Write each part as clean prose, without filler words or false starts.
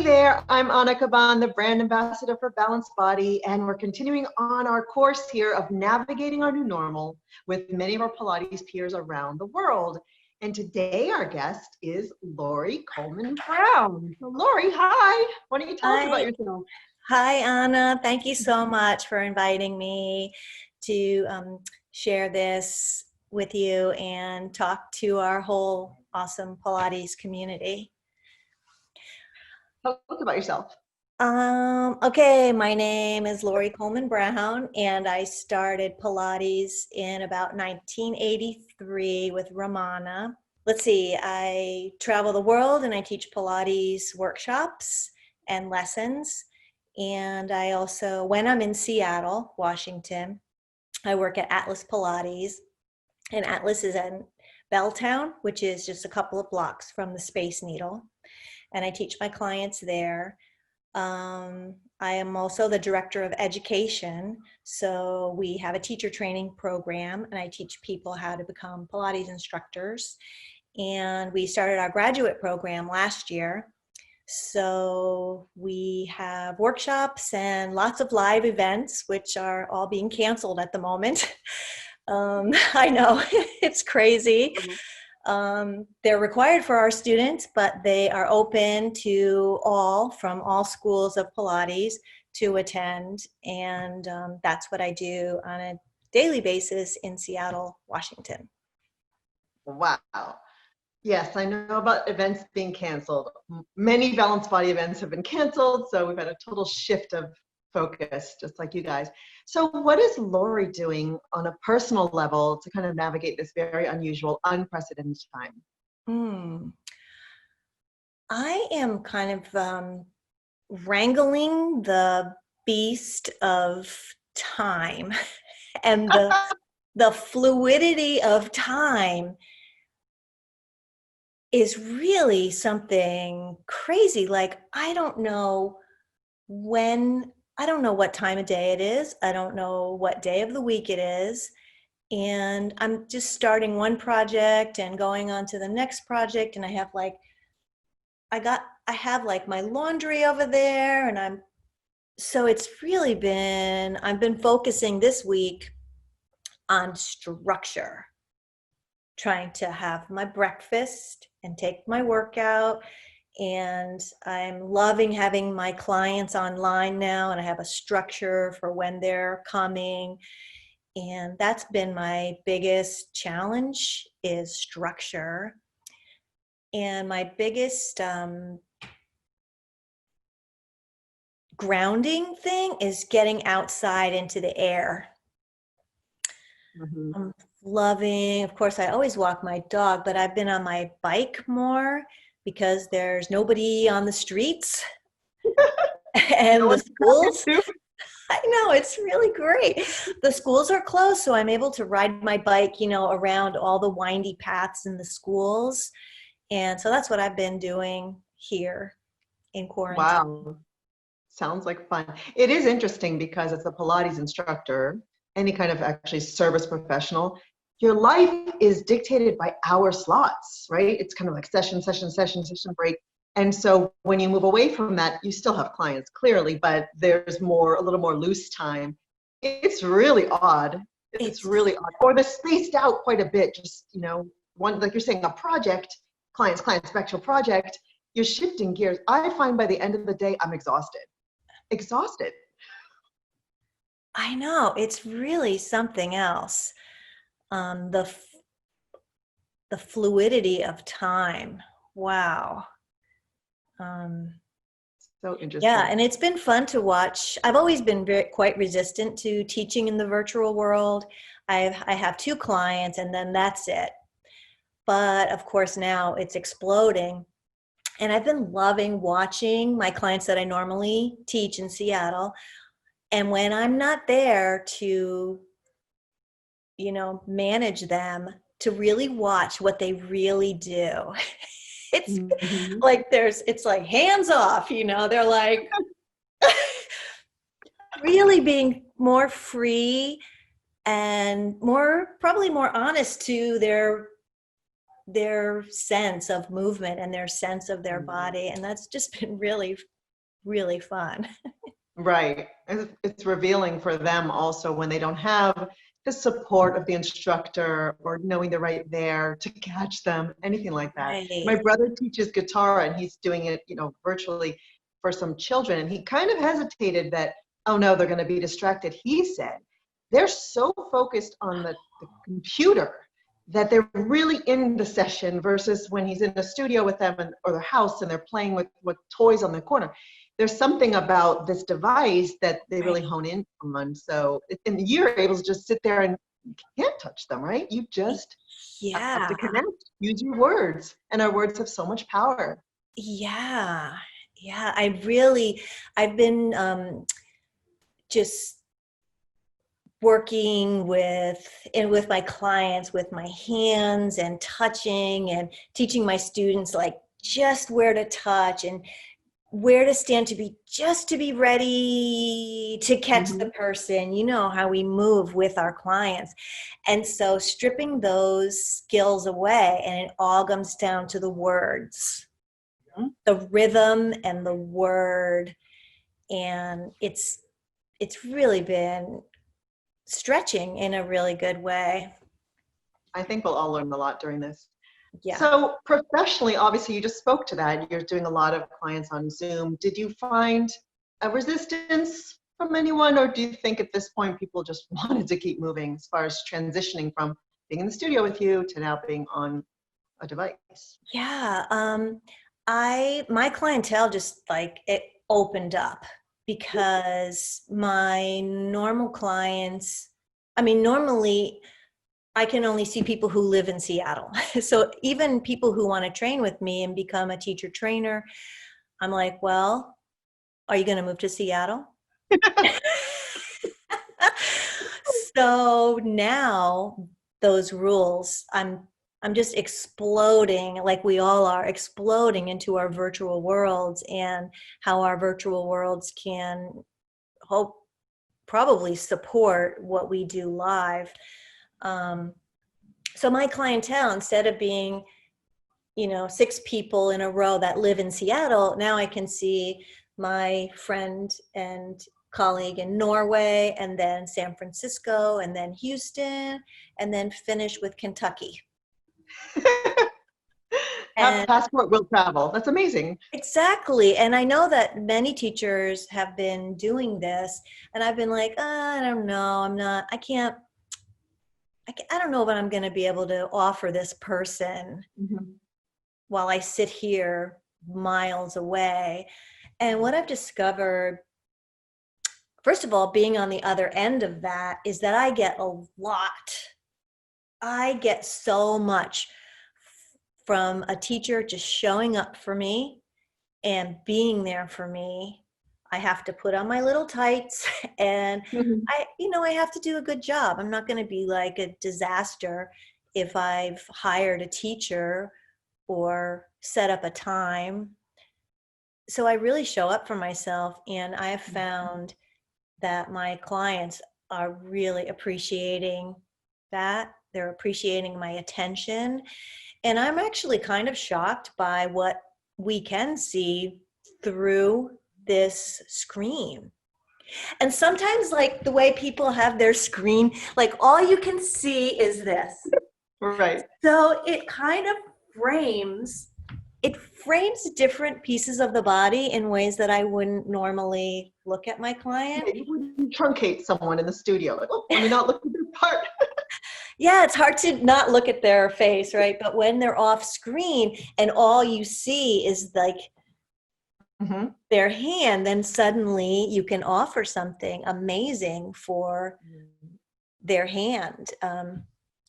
there, I'm Anna Caban, the brand ambassador for Balanced Body, and we're continuing on our course here of navigating our new normal with many of our Pilates peers around the world. And today our guest is Lori Coleman-Brown. So Lori, hi. Why don't you tell us about yourself? Hi, Anna. Thank you so much for inviting me to share this with you and talk to our whole awesome Pilates community. Tell us about yourself. Okay, my name is Lori Coleman-Brown, and I started Pilates in about 1983 with Romana. Let's see, I travel the world and I teach Pilates workshops and lessons. And I also, when I'm in Seattle, Washington, I work at Atlas Pilates. And Atlas is in Belltown, which is just a couple of blocks from the Space Needle. And I teach my clients there. I am also the director of education. So we have a teacher training program, and I teach people how to become Pilates instructors. And we started our graduate program last year. So we have workshops and lots of live events, which are all being canceled at the moment. I know, it's crazy. They're required for our students, but they are open to all from all schools of Pilates to attend. And that's what I do on a daily basis in Seattle, Washington. Wow. Yes, I know about events being canceled. Many Balanced Body events have been canceled, so we've had a total shift of focus, just like you guys. So what is Lori doing on a personal level to kind of navigate this very unusual, unprecedented time? I am kind of wrangling the beast of time and the fluidity of time is really something crazy. Like, I don't know what time of day it is. I don't know what day of the week it is. And I'm just starting one project and going on to the next project. And I have my laundry over there, and so it's really I've been focusing this week on structure, trying to have my breakfast and take my workout. And I'm loving having my clients online now, and I have a structure for when they're coming. And that's been my biggest challenge, is structure. And my biggest grounding thing is getting outside into the air. I'm loving, of course, I always walk my dog, but I've been on my bike more because there's nobody on the streets. And the schools, I know, it's really great. The schools are closed, so I'm able to ride my bike, around all the windy paths in the schools. And so that's what I've been doing here in quarantine. Wow. Sounds like fun. It is interesting because as a Pilates instructor, any kind of actually service professional, your life is dictated by hour slots, right? It's kind of like session, break. And so when you move away from that, you still have clients clearly, but there's a little more loose time. It's really odd. It's really odd. Or they're spaced out quite a bit. Just, one, like you're saying, a project, clients, back to a project, you're shifting gears. I find by the end of the day, I'm exhausted. I know, it's really something else. The fluidity of time. Wow. So interesting. Yeah, and it's been fun to watch. I've always been quite resistant to teaching in the virtual world. I have 2 clients, and then that's it. But of course now it's exploding. And I've been loving watching my clients that I normally teach in Seattle. And when I'm not there to, manage them, to really watch what they really do. It's like it's like hands off, they're like really being more free and probably more honest to their sense of movement and their sense of their body. And that's just been really really fun. Right. It's revealing for them also when they don't have the support of the instructor or knowing they're right there to catch them, anything like that. My Right. brother teaches guitar and he's doing it, virtually for some children. And he kind of hesitated that, oh no, they're going to be distracted. He said, they're so focused on the computer that they're really in the session versus when he's in the studio with them or their house and they're playing with toys on the corner. There's something about this device that they Right. really hone in on. So, and you're able to just sit there and you can't touch them, right? You just have to Yeah. connect, use your words, and our words have so much power. Yeah. Yeah. I've been just working with my clients with my hands and touching and teaching my students like just where to touch and where to stand to be ready to catch the Mhm. person, how we move with our clients. And so stripping those skills away, and it all comes down to the words, the rhythm and the word. And it's really been stretching in a really good way. I think we'll all learn a lot during this. Yeah. So professionally, obviously, you just spoke to that. You're doing a lot of clients on Zoom. Did you find a resistance from anyone, or do you think at this point people just wanted to keep moving as far as transitioning from being in the studio with you to now being on a device? Yeah. My clientele just like it opened up because my normal clients, I mean, normally I can only see people who live in Seattle. So even people who want to train with me and become a teacher trainer, I'm like, well, are you going to move to Seattle? So now those rules, I'm just exploding, like we all are exploding into our virtual worlds, and how our virtual worlds can hope probably support what we do live. So my clientele, instead of being 6 people in a row that live in Seattle, now I can see my friend and colleague in Norway, and then San Francisco, and then Houston, and then finish with Kentucky. Have And passport will travel. That's amazing. exactly. And I know that many teachers have been doing this, and I've been like, I don't know, I don't know what I'm going to be able to offer this person Mhm. while I sit here miles away. And what I've discovered, first of all, being on the other end of that, is that I get a lot. I get so much from a teacher just showing up for me and being there for me. I have to put on my little tights and Mhm. I have to do a good job. I'm not going to be like a disaster if I've hired a teacher or set up a time. So I really show up for myself, and I have found that my clients are really appreciating that. They're appreciating my attention. And I'm actually kind of shocked by what we can see through this screen. And sometimes, like the way people have their screen, like all you can see is this. Right. So it kind of frames different pieces of the body in ways that I wouldn't normally look at my client. Yeah, you wouldn't truncate someone in the studio. Like, oh, let me not look at this part. Yeah, it's hard to not look at their face, right? But when they're off screen and all you see is like Mhm. their hand, then suddenly you can offer something amazing for their hand.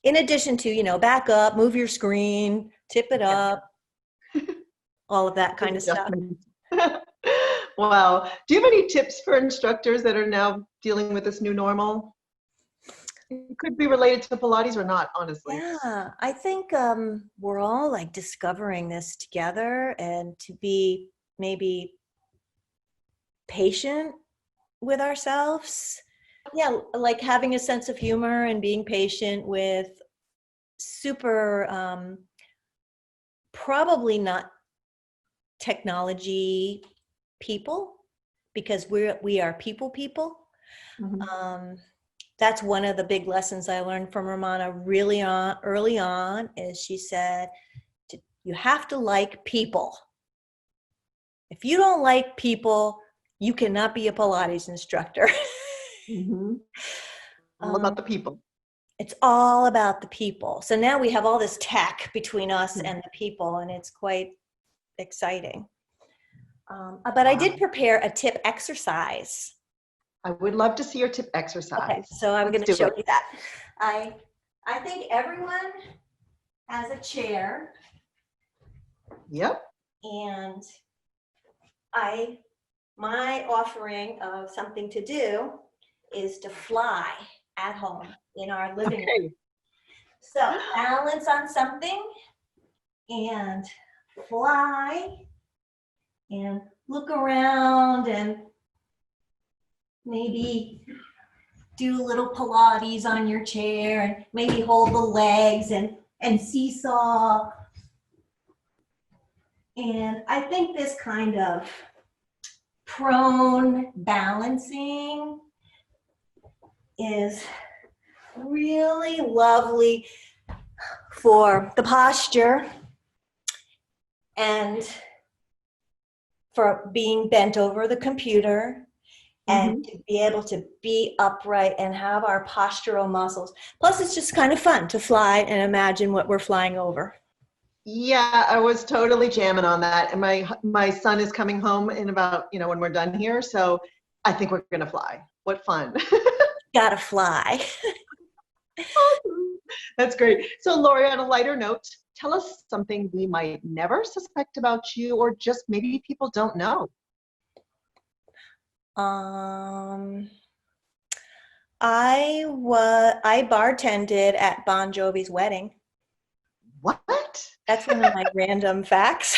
In addition to, back up, move your screen, tip it Yeah. up, all of that Big kind of stuff. adjustments. Wow. Do you have any tips for instructors that are now dealing with this new normal? It could be related to Pilates or not, honestly. Yeah, I think we're all like discovering this together, and to be maybe patient with ourselves. Yeah, like having a sense of humor and being patient with super, probably not technology people. because we are people. Mhm. That's one of the big lessons I learned from Romana early on is she said, you have to like people. If you don't like people, you cannot be a Pilates instructor. Mhm. All about the people. It's all about the people. So now we have all this tech between us Hmm. and the people, and it's quite exciting. But I did prepare a tip exercise. I would love to see your tip Okay, exercise. so I'm Let's going to do show it. you that. I think everyone has a chair, Yep. and my offering of something to do is to fly at home in our living room. Okay. So balance on something and fly and look around and maybe do a little Pilates on your chair and maybe hold the legs and seesaw. And I think this kind of prone balancing is really lovely for the posture and for being bent over the computer and Mhm. to be able to be upright and have our postural muscles. Plus, it's just kind of fun to fly and imagine what we're flying over. Yeah, I was totally jamming on that. And my son is coming home in about, when we're done here. So I think we're gonna fly. What fun. Gotta fly. Awesome. That's great. So Lori, on a lighter note, tell us something we might never suspect about you or just maybe people don't know. Um, I bartended at Bon Jovi's wedding. What? That's one of my random facts.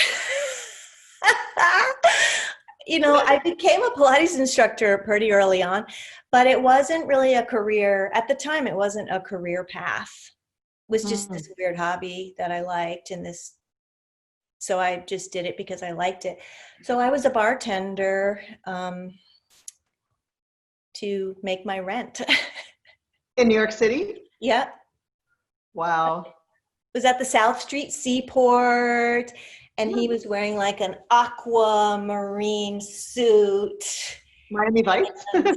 I became a Pilates instructor pretty early on, but it wasn't really a career. At the time, it wasn't a career path. It was just Mm. this weird hobby that I liked so I just did it because I liked it. So I was a bartender to make my rent. In New York City? Yeah. Wow. Was at the South Street Seaport, and he was wearing like an aquamarine suit. Miami Vice? And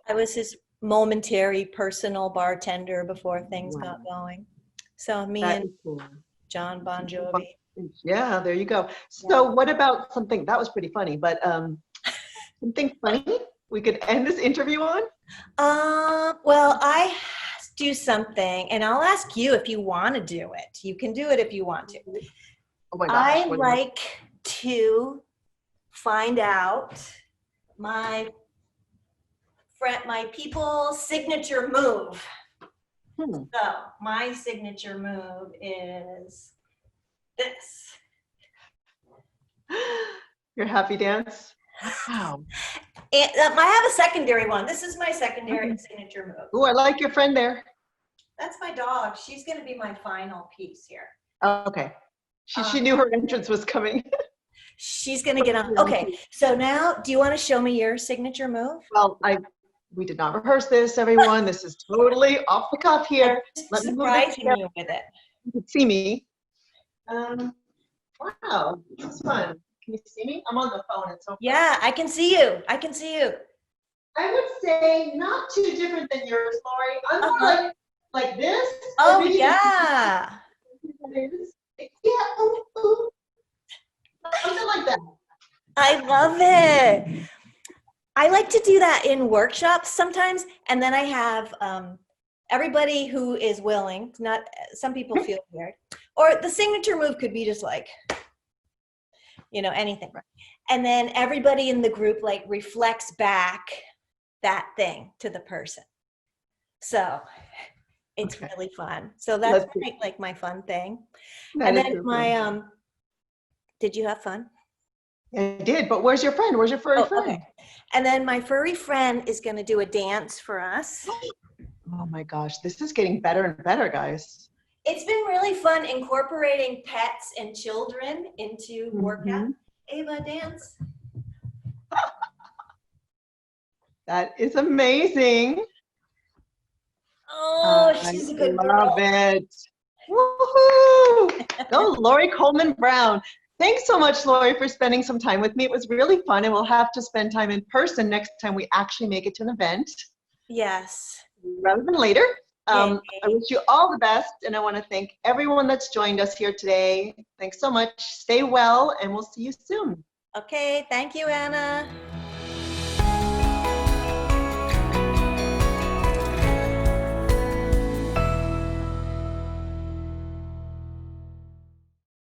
I was his momentary personal bartender before things Wow. got going. So me That and is cool. John Bon Jovi. Yeah, there you go. Yeah. So what about something that was pretty funny, but something funny we could end this interview on? Well, I do something, and I'll ask you if you want to do it. You can do it if you want to. Oh my gosh, I what like to find out my people's signature move. Hmm. So my signature move is this. Your happy dance? Wow. And I have a secondary one. This is my secondary signature move. Oh, I like your friend there. That's my dog. She's going to be my final piece here. Oh, okay. She knew her entrance was coming. She's going to get on. Okay. So now, do you want to show me your signature move? Well, we did not rehearse this, everyone. This is totally off the cuff here. Let me move this Surprising here. you with it. You can see me. Wow, this is fun. Can you see me? I'm on the phone. It's so Yeah, I can see you. I can see you. I would say not too different than yours, Lori. I'm more like this. Oh, yeah. Yeah, ooh, ooh. Something like that. I love it. I like to do that in workshops sometimes, and then I have everybody who is willing. Not some people feel weird, or the signature move could be just like, anything. And then everybody in the group like reflects back that thing to the person. So it's really fun. So that's like my fun thing. And then my did you have fun? I did, but where's your friend? Where's your furry friend? Okay. And then my furry friend is going to do a dance for us. Oh my gosh, this is getting better and better, guys. It's been really fun incorporating pets and children into workout. Ava, dance. That is amazing. Oh, I she's a good love girl. it. Woohoo! Go, Lori Coleman-Brown. Thanks so much, Lori, for spending some time with me. It was really fun, and we'll have to spend time in person next time we actually make it to an event Yes. rather than later. Yay. I wish you all the best, and I want to thank everyone that's joined us here today. Thanks so much. Stay well, and we'll see you soon. Okay, thank you, Anna.